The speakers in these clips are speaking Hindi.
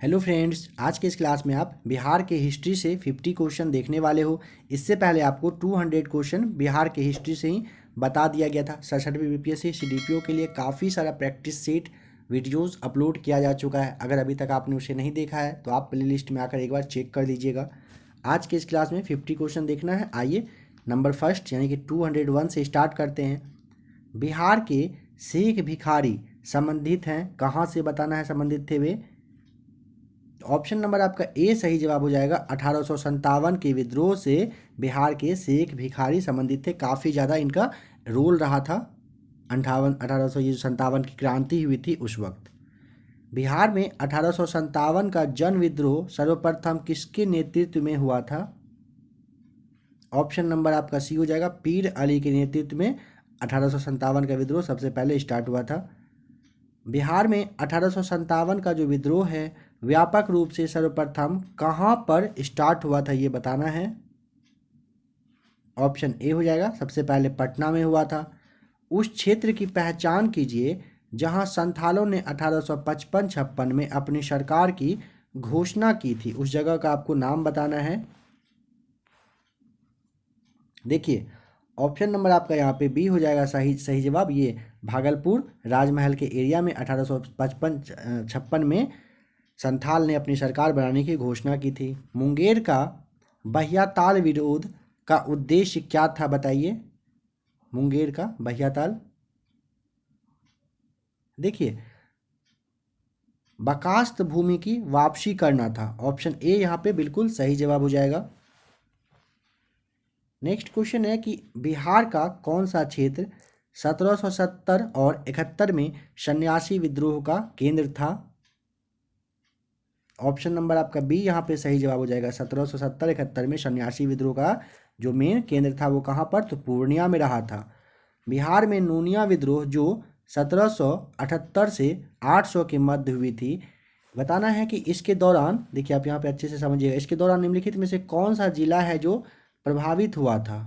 हेलो फ्रेंड्स, आज के इस क्लास में आप बिहार के हिस्ट्री से 50 क्वेश्चन देखने वाले हो। इससे पहले आपको 200 क्वेश्चन बिहार के हिस्ट्री से ही बता दिया गया था। 67वीं बीपीएससी सीडीपीओ के लिए काफ़ी सारा प्रैक्टिस सेट वीडियोस अपलोड किया जा चुका है। अगर अभी तक आपने उसे नहीं देखा है तो आप प्लेलिस्ट में आकर एक बार चेक कर लीजिएगा। आज के इस क्लास में 50 क्वेश्चन देखना है। आइए नंबर फर्स्ट यानी कि 201 से स्टार्ट करते हैं। बिहार के शेख भिखारी संबंधित हैं, कहाँ से बताना है संबंधित थे वे। ऑप्शन नंबर आपका ए सही जवाब हो जाएगा। 1857 के विद्रोह से बिहार के शेख भिखारी संबंधित थे। काफ़ी ज़्यादा इनका रोल रहा था। 1857 की क्रांति हुई थी उस वक्त। बिहार में 1857 का जन विद्रोह सर्वप्रथम किसके नेतृत्व में हुआ था। ऑप्शन नंबर आपका सी हो जाएगा। पीर अली के नेतृत्व में 1857 का विद्रोह सबसे पहले स्टार्ट हुआ था। बिहार में 1857 का जो विद्रोह है व्यापक रूप से सर्वप्रथम कहाँ पर स्टार्ट हुआ था ये बताना है। ऑप्शन ए हो जाएगा, सबसे पहले पटना में हुआ था। उस क्षेत्र की पहचान कीजिए जहां संथालों ने 1855-56 में अपनी सरकार की घोषणा की थी। उस जगह का आपको नाम बताना है। देखिए ऑप्शन नंबर आपका यहाँ पे बी हो जाएगा सही सही जवाब। ये भागलपुर राजमहल के एरिया में 1855-56 में संथाल ने अपनी सरकार बनाने की घोषणा की थी। मुंगेर का बहियाताल विरोध का उद्देश्य क्या था बताइए। मुंगेर का बहियाताल, देखिए बकास्त भूमि की वापसी करना था। ऑप्शन ए यहाँ पे बिल्कुल सही जवाब हो जाएगा। नेक्स्ट क्वेश्चन है कि बिहार का कौन सा क्षेत्र 1770 और 71 में सन्यासी विद्रोह का केंद्र था। ऑप्शन नंबर आपका बी यहाँ पे सही जवाब हो जाएगा। 1770-71 में सन्यासी विद्रोह का जो मेन केंद्र था वो कहाँ पर, तो पूर्णिया में रहा था। बिहार में नूनिया विद्रोह जो 1778 से 800 के मध्य हुई थी। बताना है कि इसके दौरान, देखिए आप यहाँ पे अच्छे से समझिएगा, इसके दौरान निम्नलिखित में से कौन सा जिला है जो प्रभावित हुआ था।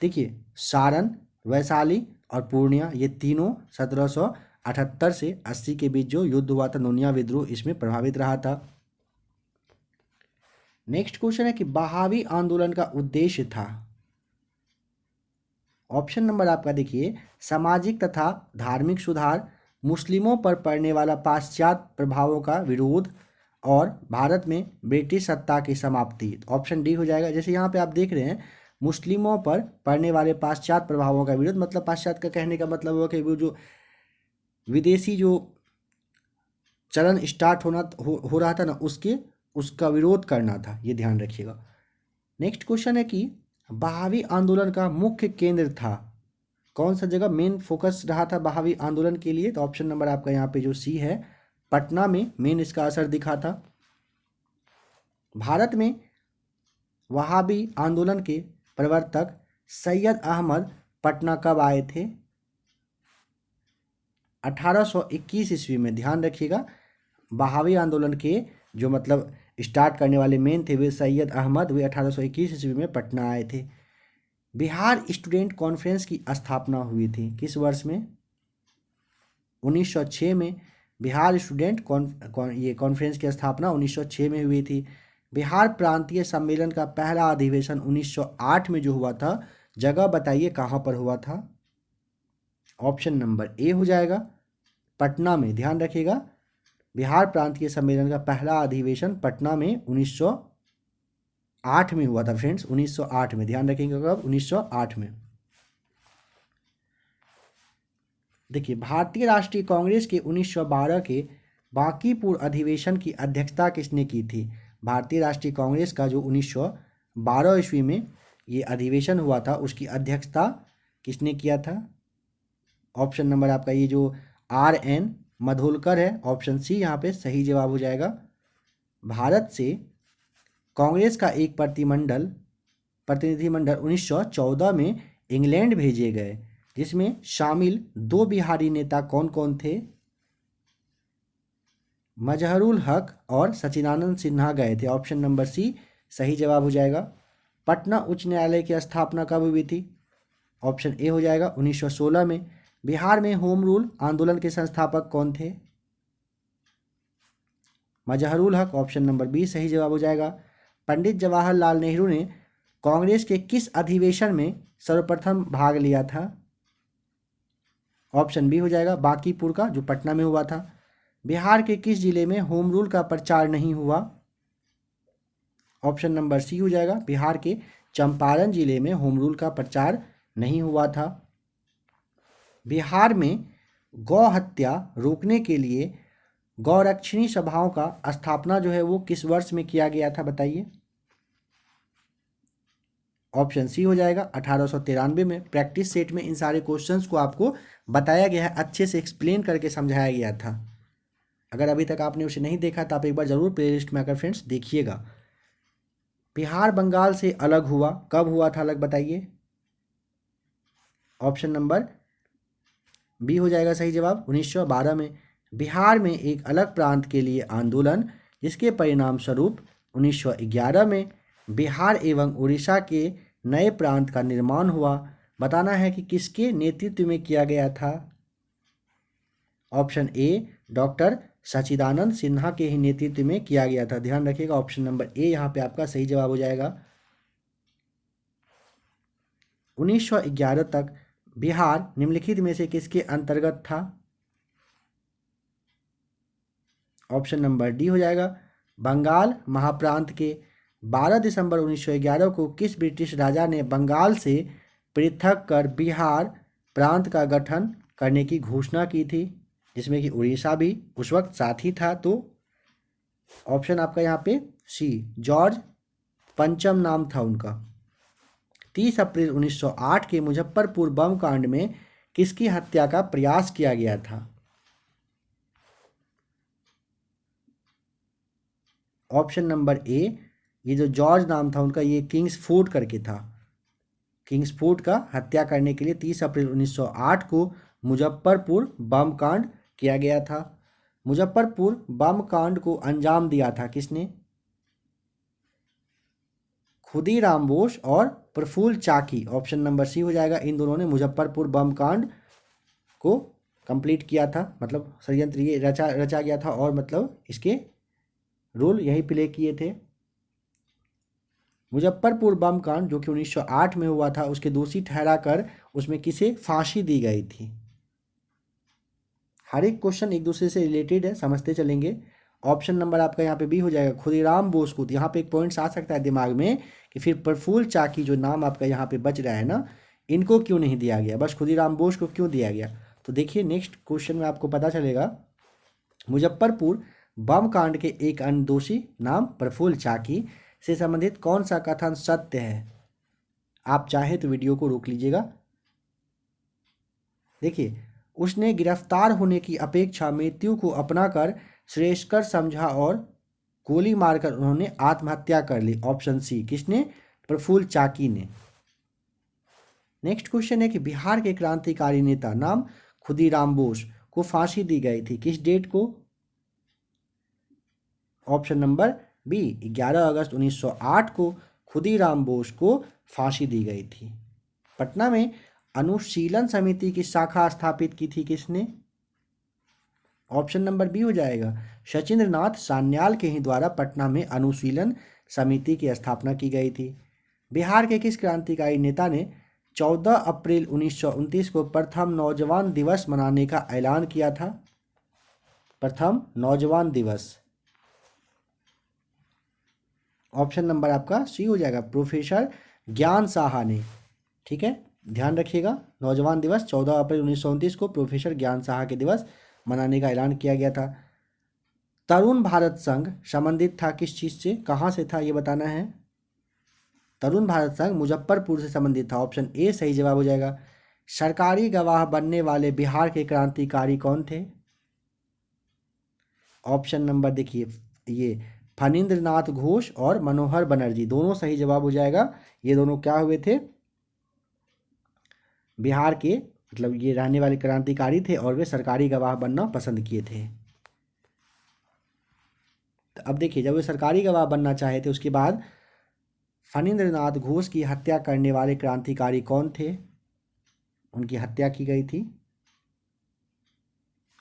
देखिए सारण, वैशाली और पूर्णिया, ये तीनों 1778 से 80 के बीच जो युद्ध हुआ था नूनिया विद्रोह, इसमें प्रभावित रहा था। नेक्स्ट क्वेश्चन है कि बहावी आंदोलन का उद्देश्य था। ऑप्शन नंबर आपका देखिए सामाजिक तथा धार्मिक सुधार, मुस्लिमों पर पड़ने वाला पाश्चात्य प्रभावों का विरोध और भारत में ब्रिटिश सत्ता की समाप्ति। ऑप्शन डी हो जाएगा। जैसे यहाँ पे आप देख रहे हैं मुस्लिमों पर पड़ने वाले पाश्चात्य प्रभावों का विरोध, मतलब पाश्चात्य का कहने का मतलब हुआ कि वो जो विदेशी जो चलन स्टार्ट हो रहा था ना, उसका विरोध करना था, ये ध्यान रखिएगा। नेक्स्ट क्वेश्चन है कि बहावी आंदोलन का मुख्य केंद्र था, कौन सा जगह मेन फोकस रहा था बहावी आंदोलन के लिए। तो ऑप्शन नंबर आपका यहाँ पे जो सी है, पटना में मेन इसका असर दिखा था। भारत में वहाबी आंदोलन के प्रवर्तक सैयद अहमद पटना कब आए थे। 1821 ईस्वी में। ध्यान रखिएगा बहावी आंदोलन के जो मतलब स्टार्ट करने वाले मेन थे वे सैयद अहमद, वे 1821 ईस्वी में पटना आए थे। बिहार स्टूडेंट कॉन्फ्रेंस की स्थापना हुई थी किस वर्ष में। 1906 में बिहार स्टूडेंट कॉन्फ्रेंस की स्थापना 1906 में हुई थी। बिहार प्रांतीय सम्मेलन का पहला अधिवेशन 1908 में जो हुआ था, जगह बताइए कहाँ पर हुआ था। ऑप्शन नंबर ए हो जाएगा, पटना में। ध्यान रखिएगा बिहार प्रांतीय सम्मेलन का पहला अधिवेशन पटना में 1908 में हुआ था फ्रेंड्स, 1908 में। ध्यान रखेंगे कब, 1908 में। देखिए भारतीय राष्ट्रीय कांग्रेस के 1912 के बांकीपुर अधिवेशन की अध्यक्षता किसने की थी। भारतीय राष्ट्रीय कांग्रेस का जो 1912 ईस्वी में ये अधिवेशन हुआ था उसकी अध्यक्षता किसने किया था। ऑप्शन नंबर आपका ये जो RN मधोलकर है। ऑप्शन सी यहाँ पे सही जवाब हो जाएगा। भारत से कांग्रेस का एक प्रतिनिधिमंडल 1914 में इंग्लैंड भेजे गए, जिसमें शामिल 2 बिहारी नेता कौन कौन थे। मजहरुल हक और सचिदानंद सिन्हा गए थे। ऑप्शन नंबर सी सही जवाब हो जाएगा। पटना उच्च न्यायालय की स्थापना कब हुई थी। ऑप्शन ए हो जाएगा 1916 में। बिहार में होम रूल आंदोलन के संस्थापक कौन थे। मजहरुल हक ऑप्शन नंबर बी सही जवाब हो जाएगा। पंडित जवाहरलाल नेहरू ने कांग्रेस के किस अधिवेशन में सर्वप्रथम भाग लिया था? ऑप्शन बी हो जाएगा बांकीपुर का, जो पटना में हुआ था। बिहार के किस जिले में होम रूल का प्रचार नहीं हुआ? ऑप्शन नंबर सी हो जाएगा बिहार के चंपारण जिले में होम रूल का प्रचार नहीं हुआ था। बिहार में गौ हत्या रोकने के लिए गौरक्षणी सभाओं का स्थापना जो है वो किस वर्ष में किया गया था, बताइए? ऑप्शन सी हो जाएगा 1893 में। प्रैक्टिस सेट में इन सारे क्वेश्चंस को आपको बताया गया है, अच्छे से एक्सप्लेन करके समझाया गया था। अगर अभी तक आपने उसे नहीं देखा तो आप एक बार जरूर प्लेलिस्ट में आकर फ्रेंड्स देखिएगा। बिहार बंगाल से अलग हुआ, कब हुआ था अलग, बताइए? ऑप्शन नंबर बी हो जाएगा सही जवाब 1912 में। बिहार में एक अलग प्रांत के लिए आंदोलन, जिसके परिणाम स्वरूप 1911 में बिहार एवं उड़ीसा के नए प्रांत का निर्माण हुआ। बताना है कि किसके नेतृत्व में किया गया था? ऑप्शन ए डॉक्टर सच्चिदानंद सिन्हा के ही नेतृत्व में किया गया था। ध्यान रखिएगा ऑप्शन नंबर ए यहाँ पे आपका सही जवाब हो जाएगा। 1911 तक बिहार निम्नलिखित में से किसके अंतर्गत था? ऑप्शन नंबर डी हो जाएगा बंगाल महाप्रांत के। 12 दिसंबर 1911 को किस ब्रिटिश राजा ने बंगाल से पृथक कर बिहार प्रांत का गठन करने की घोषणा की थी, जिसमें कि उड़ीसा भी उस वक्त साथ ही था? तो ऑप्शन आपका यहाँ पे सी जॉर्ज पंचम नाम था उनका। 30 अप्रैल 1908 के मुजफ्फरपुर बम कांड में किसकी हत्या का प्रयास किया गया था? ऑप्शन नंबर ए, ये जो जॉर्ज नाम था उनका, ये किंग्सफोर्ड करके था। किंग्सफोर्ड का हत्या करने के लिए 30 अप्रैल 1908 को मुजफ्फरपुर बम कांड किया गया था। मुजफ्फरपुर बम कांड को अंजाम दिया था किसने? खुदीराम बोस और प्रफुल्ल चाकी। ऑप्शन नंबर सी हो जाएगा। इन दोनों ने मुजफ्फरपुर बम कांड को कंप्लीट किया था, मतलब षड्यंत्र ये रचा गया था और मतलब इसके रोल यही प्ले किए थे। मुजफ्फरपुर बम कांड जो कि 1908 में हुआ था, उसके दोषी ठहराकर उसमें किसे फांसी दी गई थी? हर एक क्वेश्चन एक दूसरे से रिलेटेड है, समझते चलेंगे। ऑप्शन नंबर आपका यहाँ पे बी हो जाएगा खुदीराम बोस को। यहाँ पे एक पॉइंट्स आ सकता है दिमाग में कि फिर प्रफुल्ल चाकी जो नाम आपका यहाँ पे बच रहा है ना, इनको क्यों नहीं दिया गया, बस खुदीराम बोस को क्यों दिया गया? तो देखिए नेक्स्ट क्वेश्चन में आपको पता चलेगा। मुजफ्फरपुर बम कांड के एक अन्य दोषी नाम प्रफुल्ल चाकी से संबंधित कौन सा कथन सत्य है? आप चाहे तो वीडियो को रोक लीजिएगा। देखिए, उसने गिरफ्तार होने की अपेक्षा मृत्यु को अपनाकर श्रेयस्कर समझा और गोली मारकर उन्होंने आत्महत्या कर ली। ऑप्शन सी, किसने? प्रफुल्ल चाकी ने। नेक्स्ट क्वेश्चन है कि बिहार के क्रांतिकारी नेता नाम खुदीराम बोस को फांसी दी गई थी किस डेट को? ऑप्शन नंबर बी 11 अगस्त 1908 को खुदीराम बोस को फांसी दी गई थी। पटना में अनुशीलन समिति की शाखा स्थापित की थी किसने? ऑप्शन नंबर बी हो जाएगा सचिंद्र नाथ सान्याल के ही द्वारा पटना में अनुशीलन समिति की स्थापना की गई थी। बिहार के किस क्रांतिकारी नेता ने 14 अप्रैल 1929 को प्रथम नौजवान दिवस मनाने का ऐलान किया था? प्रथम नौजवान दिवस। ऑप्शन नंबर आपका सी हो जाएगा प्रोफेसर ज्ञान साहा ने। ठीक है, ध्यान रखिएगा। नौजवान दिवस 14 अप्रैल 1929 को प्रोफेसर ज्ञान साहा के दिवस मनाने का ऐलान किया गया था। तरुण भारत संघ संबंधित था किस चीज़ से, कहाँ से था ये बताना है। तरुण भारत संघ मुजफ्फरपुर से संबंधित था। ऑप्शन ए सही जवाब हो जाएगा। सरकारी गवाह बनने वाले बिहार के क्रांतिकारी कौन थे? ऑप्शन नंबर देखिए, ये फणींद्र नाथ घोष और मनोहर बनर्जी, दोनों सही जवाब हो जाएगा। ये दोनों क्या हुए थे? बिहार के मतलब ये रहने वाले क्रांतिकारी थे और वे सरकारी गवाह बनना पसंद किए थे। तो अब देखिए, जब वे सरकारी गवाह बनना चाहे थे, उसके बाद फणींद्र नाथ घोष की हत्या करने वाले क्रांतिकारी कौन थे? उनकी हत्या की गई थी।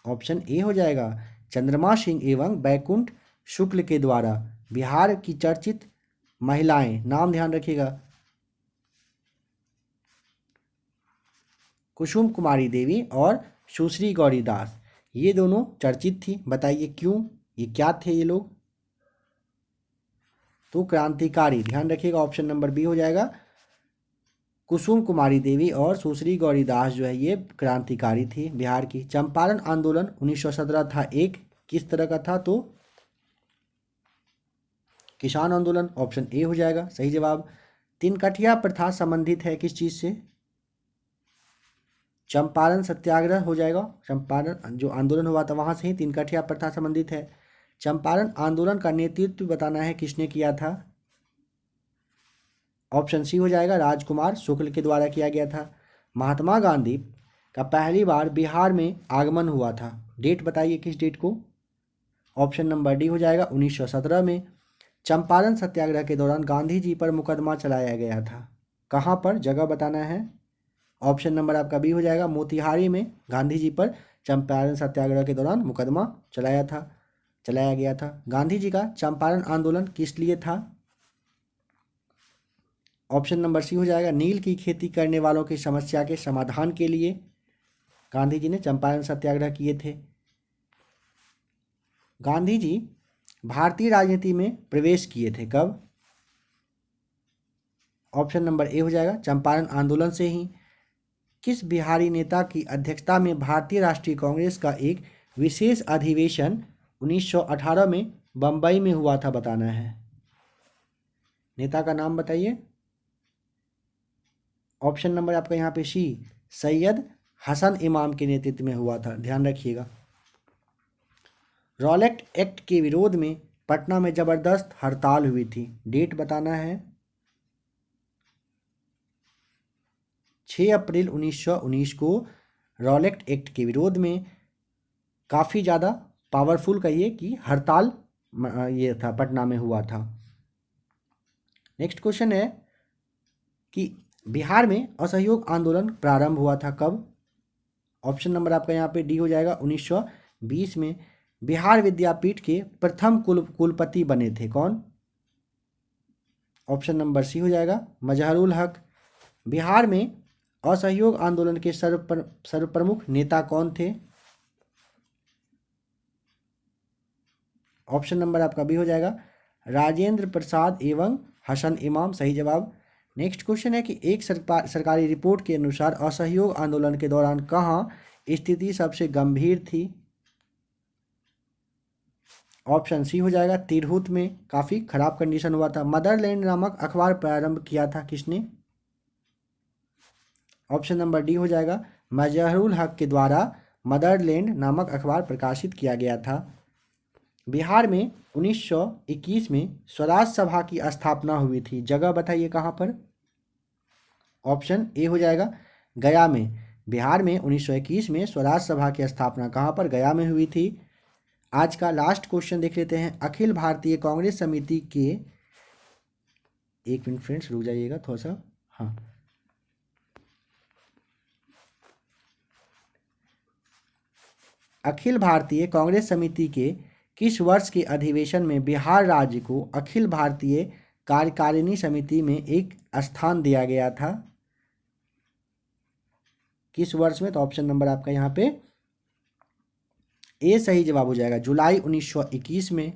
ऑप्शन ए हो जाएगा चंद्रमा सिंह एवं बैकुंठ शुक्ल के द्वारा बिहार की चर्चित महिलाएं, नाम ध्यान रखिएगा, कुसुम कुमारी देवी और सुश्री गौरी दास, ये दोनों चर्चित थी। बताइए क्यों, ये क्या थे ये लोग? तो क्रांतिकारी, ध्यान रखिएगा, ऑप्शन नंबर बी हो जाएगा। कुसुम कुमारी देवी और सुश्री गौरी दास जो है ये क्रांतिकारी थी बिहार की। चंपारण आंदोलन 1917 था, एक किस तरह का था? तो किसान आंदोलन, ऑप्शन ए हो जाएगा सही जवाब। तिनकठिया प्रथा संबंधित है किस चीज से? चंपारण सत्याग्रह हो जाएगा, चंपारण जो आंदोलन हुआ था वहां से ही तिनकठिया प्रथा संबंधित है। चंपारण आंदोलन का नेतृत्व बताना है किसने किया था? ऑप्शन सी हो जाएगा, राजकुमार शुक्ल के द्वारा किया गया था। महात्मा गांधी का पहली बार बिहार में आगमन हुआ था, डेट बताइए किस डेट को? ऑप्शन नंबर डी हो जाएगा 1917 में। चंपारण सत्याग्रह के दौरान गांधी जी पर मुकदमा चलाया गया था, कहाँ पर? जगह बताना है। ऑप्शन नंबर आपका बी हो जाएगा, मोतिहारी में गांधी जी पर चंपारण सत्याग्रह के दौरान मुकदमा चलाया गया था। गांधी जी का चंपारण आंदोलन किस लिए था? ऑप्शन नंबर सी हो जाएगा, नील की खेती करने वालों की समस्या के समाधान के लिए गांधी जी ने चंपारण सत्याग्रह किए थे। गांधी जी भारतीय राजनीति में प्रवेश किए थे कब? ऑप्शन नंबर ए हो जाएगा, चंपारण आंदोलन से ही। किस बिहारी नेता की अध्यक्षता में भारतीय राष्ट्रीय कांग्रेस का एक विशेष अधिवेशन 1918 में बंबई में हुआ था, बताना है। नेता का नाम बताइए। ऑप्शन नंबर आपका यहाँ पे सी, सैयद हसन इमाम के नेतृत्व में हुआ था, ध्यान रखिएगा। रॉलेट एक्ट के विरोध में पटना में जबरदस्त हड़ताल हुई थी, डेट बताना है। 6 अप्रैल 1919 को रॉलेट एक्ट के विरोध में काफ़ी ज़्यादा पावरफुल कहिए कि हड़ताल ये था, पटना में हुआ था। नेक्स्ट क्वेश्चन है कि बिहार में असहयोग आंदोलन प्रारंभ हुआ था कब? ऑप्शन नंबर आपका यहाँ पे डी हो जाएगा 1920 में। बिहार विद्यापीठ के प्रथम कुलपति बने थे कौन? ऑप्शन नंबर सी हो जाएगा, मजहरुल हक। बिहार में असहयोग आंदोलन के सर्वप्रमुख नेता कौन थे? ऑप्शन नंबर आपका बी हो जाएगा, राजेंद्र प्रसाद एवं हसन इमाम, सही जवाब। नेक्स्ट क्वेश्चन है कि एक सरकारी रिपोर्ट के अनुसार असहयोग आंदोलन के दौरान कहाँ स्थिति सबसे गंभीर थी? ऑप्शन सी हो जाएगा, तिरहुत में काफ़ी खराब कंडीशन हुआ था। मदरलैंड नामक अखबार प्रारंभ किया था किसने? ऑप्शन नंबर डी हो जाएगा, मजहरुल हक के द्वारा मदरलैंड नामक अखबार प्रकाशित किया गया था। बिहार में 1921 में स्वराज सभा की स्थापना हुई थी, जगह बताइए कहाँ पर? ऑप्शन ए हो जाएगा, गया में। बिहार में 1921 में स्वराज सभा की स्थापना कहाँ पर? गया में हुई थी। आज का लास्ट क्वेश्चन देख लेते हैं। अखिल भारतीय कांग्रेस समिति के, एक मिनट फ्रेंड्स रुक जाइएगा थोड़ा सा, हाँ, अखिल भारतीय कांग्रेस समिति के किस वर्ष के अधिवेशन में बिहार राज्य को अखिल भारतीय कार्यकारिणी समिति में एक स्थान दिया गया था? किस वर्ष में? तो ऑप्शन नंबर आपका यहाँ पे ए सही जवाब हो जाएगा, जुलाई 1921 में।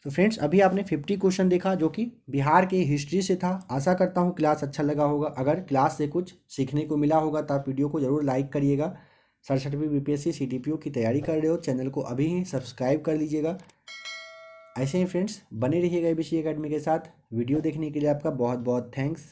तो फ्रेंड्स अभी आपने 50 क्वेश्चन देखा जो कि बिहार के हिस्ट्री से था। आशा करता हूँ क्लास अच्छा लगा होगा। अगर क्लास से कुछ सीखने को मिला होगा तो आप वीडियो को ज़रूर लाइक करिएगा। 67वीं बीपीएससी सीडीपीओ की तैयारी कर रहे हो, चैनल को अभी ही सब्सक्राइब कर लीजिएगा। ऐसे ही फ्रेंड्स बने रहिएगा एबीसी एकेडमी के साथ। वीडियो देखने के लिए आपका बहुत बहुत थैंक्स।